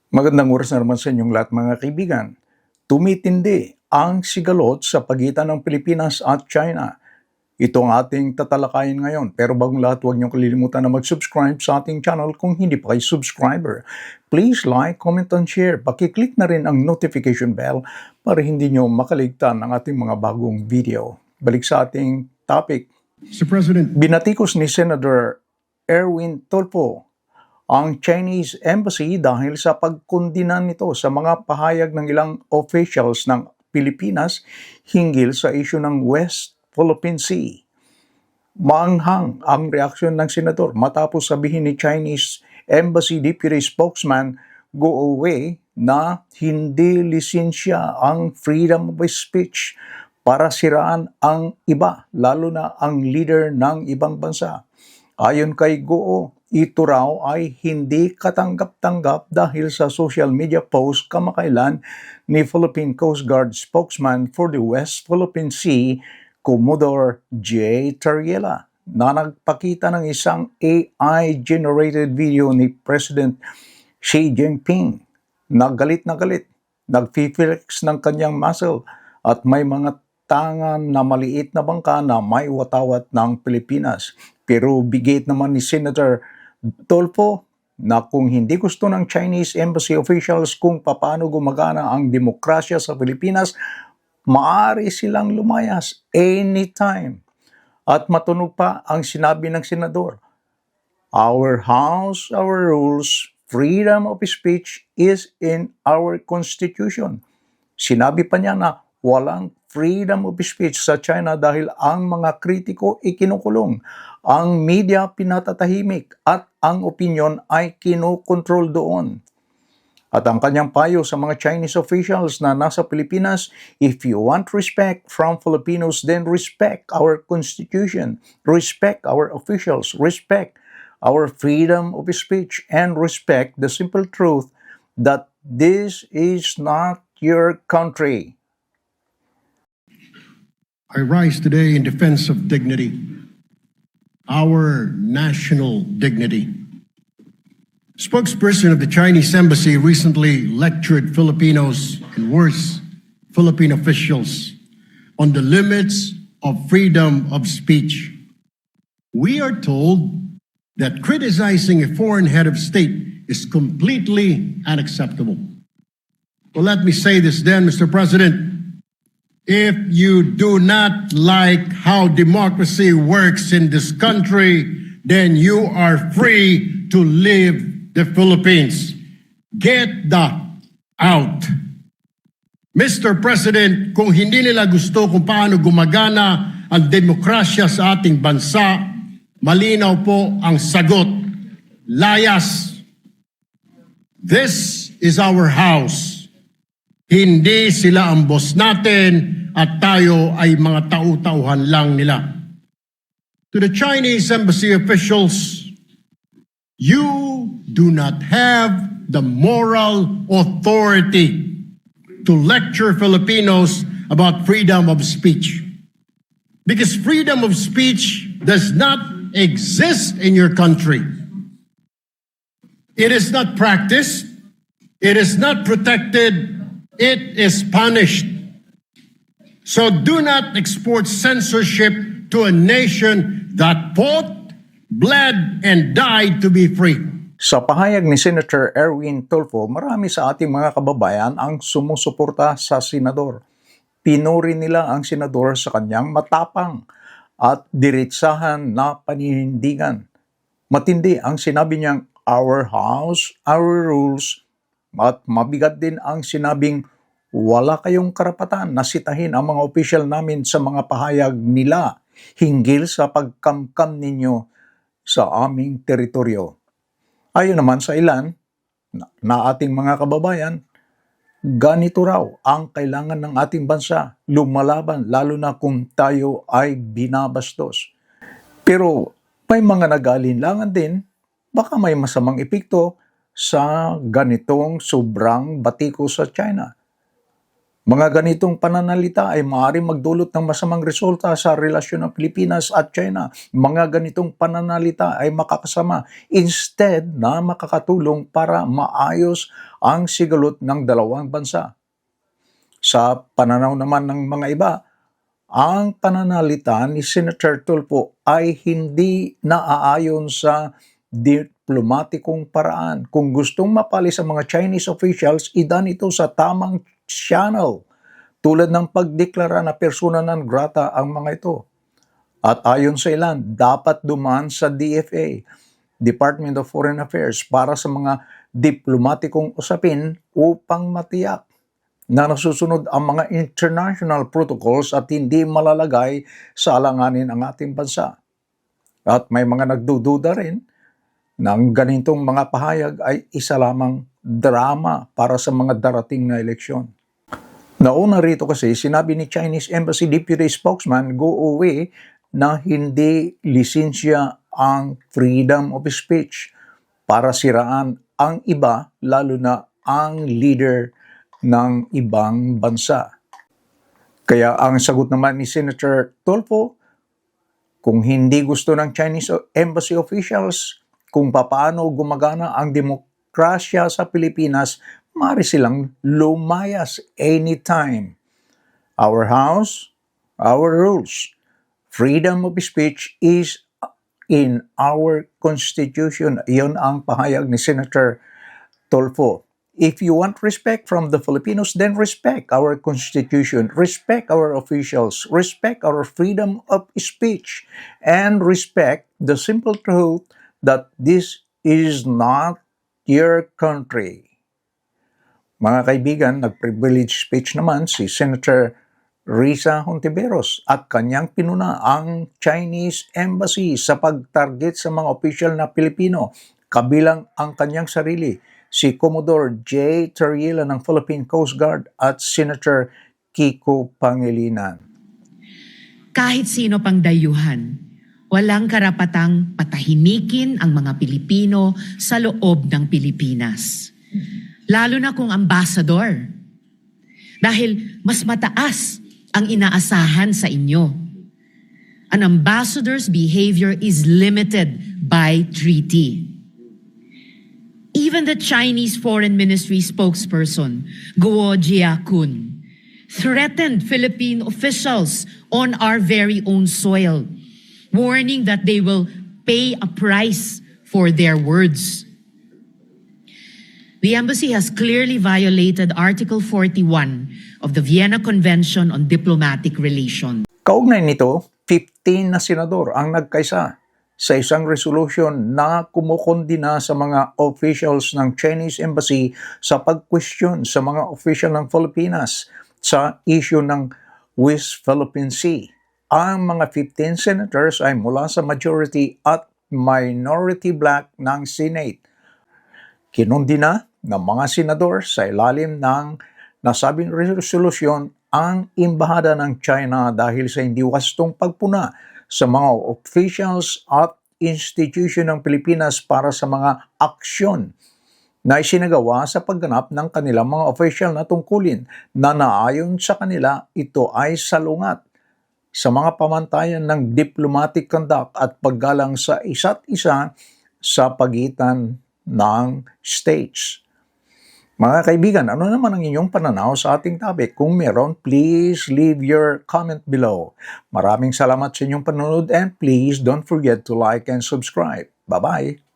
Magandang oras na naman sa inyong lahat mga kaibigan. Tumitindi ang sigalot sa pagitan ng Pilipinas at China. Ito ang ating tatalakayin ngayon. Pero bagong lahat, huwag niyong kalilimutan na mag-subscribe sa ating channel kung hindi pa kayo subscriber. Please like, comment, and share. Pakiclick na rin ang notification bell para hindi niyo makaligtan ang ating mga bagong video. Balik sa ating topic. Mr. President, Binatikos ni Senator Erwin Tulfo ang Chinese Embassy dahil sa pagkondina nito sa mga pahayag ng ilang officials ng Pilipinas hinggil sa isyu ng West Philippine Sea. Maanghang ang reaksyon ng senador matapos sabihin ni Chinese Embassy Deputy Spokesman Go Away na hindi lisensya ang freedom of speech para siraan ang iba, lalo na ang leader ng ibang bansa. Ayon kay Go, ito raw ay hindi katanggap-tanggap dahil sa social media post kamakailan ni Philippine Coast Guard spokesman for the West Philippine Sea, Commodore J. Tariela, na nagpakita ng isang AI-generated video ni President Xi Jinping na galit, nag-flex ng kanyang muscle at may mga tangan na maliit na bangka na may watawat ng Pilipinas. Pero bigit naman ni Senator Tulfo na kung hindi gusto ng Chinese Embassy officials kung paano gumagana ang demokrasya sa Pilipinas, maaari silang lumayas anytime. At matunog pa ang sinabi ng senador, "Our house, our rules, freedom of speech is in our constitution." Sinabi pa niya na walang freedom of speech sa China dahil ang mga kritiko ikinukulong, ang media pinatatahimik at ang opinyon ay kinokontrol doon. At ang kanyang payo sa mga Chinese officials na nasa Pilipinas, if you want respect from Filipinos, then respect our constitution, respect our officials, respect our freedom of speech, and respect the simple truth that this is not your country. I rise today in defense of dignity, our national dignity. Spokesperson of the Chinese Embassy recently lectured Filipinos and worse, Philippine officials on the limits of freedom of speech. We are told that criticizing a foreign head of state is completely unacceptable. Well, let me say this then, Mr. President. If you do not like how democracy works in this country, then you are free to leave the Philippines. Get the out. Mr. President, kung hindi nila gusto kung paano gumagana ang demokrasya sa ating bansa, malinaw po ang sagot. Layas. This is our house. Hindi sila ang boss natin at tayo ay mga tau-tauhan lang nila. To the Chinese embassy officials, you do not have the moral authority to lecture Filipinos about freedom of speech. Because freedom of speech does not exist in your country. It is not practiced. It is not protected. It is punished. So do not export censorship to a nation that fought, bled, and died to be free. Sa pahayag ni Senator Erwin Tulfo, marami sa ating mga kababayan ang sumusuporta sa senador. Pinuri nila ang senador sa kanyang matapang at diretsahan na paninindigan. Matindi ang sinabi niyang our house, our rules, at mabigat din ang sinabing wala kayong karapatan na sitahin ang mga opisyal namin sa mga pahayag nila hinggil sa pagkamkam ninyo sa aming teritoryo. Ayon naman sa ilan na ating mga kababayan, ganito raw ang kailangan ng ating bansa, lumalaban lalo na kung tayo ay binabastos. Pero may mga nag-aalinlangan din, baka may masamang epekto sa ganitong sobrang batiko sa China. Mga ganitong pananalita ay maaaring magdulot ng masamang resulta sa relasyon ng Pilipinas at China. Mga ganitong pananalita ay makakasama instead na makakatulong para maayos ang sigalot ng dalawang bansa. Sa pananaw naman ng mga iba, ang pananalita ni Senator Tulfo ay hindi naaayon sa diplomatikong paraan. Kung gustong mapalis ang mga Chinese officials, idan ito sa tamang channel, tulad ng pagdeklara na persona non grata ang mga ito. At ayon sa ilan, dapat dumaan sa DFA, Department of Foreign Affairs, para sa mga diplomatikong usapin upang matiyak na nasusunod ang mga international protocols at hindi malalagay sa alanganin ang ating bansa. At may mga nagdududa rin na ang ganitong mga pahayag ay isa lamang drama para sa mga darating na eleksyon. Nauna rito kasi, sinabi ni Chinese Embassy Deputy Spokesman Guo Wei na hindi lisensya ang freedom of speech para siraan ang iba, lalo na ang leader ng ibang bansa. Kaya ang sagot naman ni Senator Tulfo, kung hindi gusto ng Chinese Embassy officials kung papaano gumagana ang demokrasya sa Pilipinas, maaari silang lumayas anytime. Our house, our rules. Freedom of speech is in our Constitution. Iyon ang pahayag ni Senator Tulfo. If you want respect from the Filipinos, then respect our Constitution, respect our officials, respect our freedom of speech, and respect the simple truth that this is not your country. Mga kaibigan, nag-privilege speech naman si Senator Risa Hontiveros at kanyang pinuna ang Chinese Embassy sa pag-target sa mga opisyal na Pilipino, kabilang ang kanyang sarili, si Commodore J. Terriela ng Philippine Coast Guard at Senator Kiko Pangilinan. Kahit sino pang dayuhan, walang karapatang patahimikin ang mga Pilipino sa loob ng Pilipinas. Lalo na kung ambassador. Dahil mas mataas ang inaasahan sa inyo. An ambassador's behavior is limited by treaty. Even the Chinese Foreign Ministry spokesperson, Guo Jiakun, threatened Philippine officials on our very own soil, warning that they will pay a price for their words. The embassy has clearly violated Article 41 of the Vienna Convention on Diplomatic Relations. Kaugnay nito, 15 na senador ang nagkaisa sa isang resolution na kumukondina sa mga officials ng Chinese Embassy sa pag-question sa mga official ng Pilipinas sa issue ng West Philippine Sea. Ang mga 15 senators ay mula sa majority at minority bloc ng Senate. Kinundina ng mga senador sa ilalim ng nasabing resolusyon ang embahada ng China dahil sa hindi wastong pagpuna sa mga officials at institution ng Pilipinas para sa mga aksyon na isinagawa sa pagganap ng kanilang mga official na tungkulin na naayon sa kanila ito ay salungat sa mga pamantayan ng diplomatic conduct at paggalang sa isa't isa sa pagitan ng states. Mga kaibigan, ano naman ang inyong pananaw sa ating topic? Kung meron, please leave your comment below. Maraming salamat sa inyong panonood and please don't forget to like and subscribe. Bye-bye!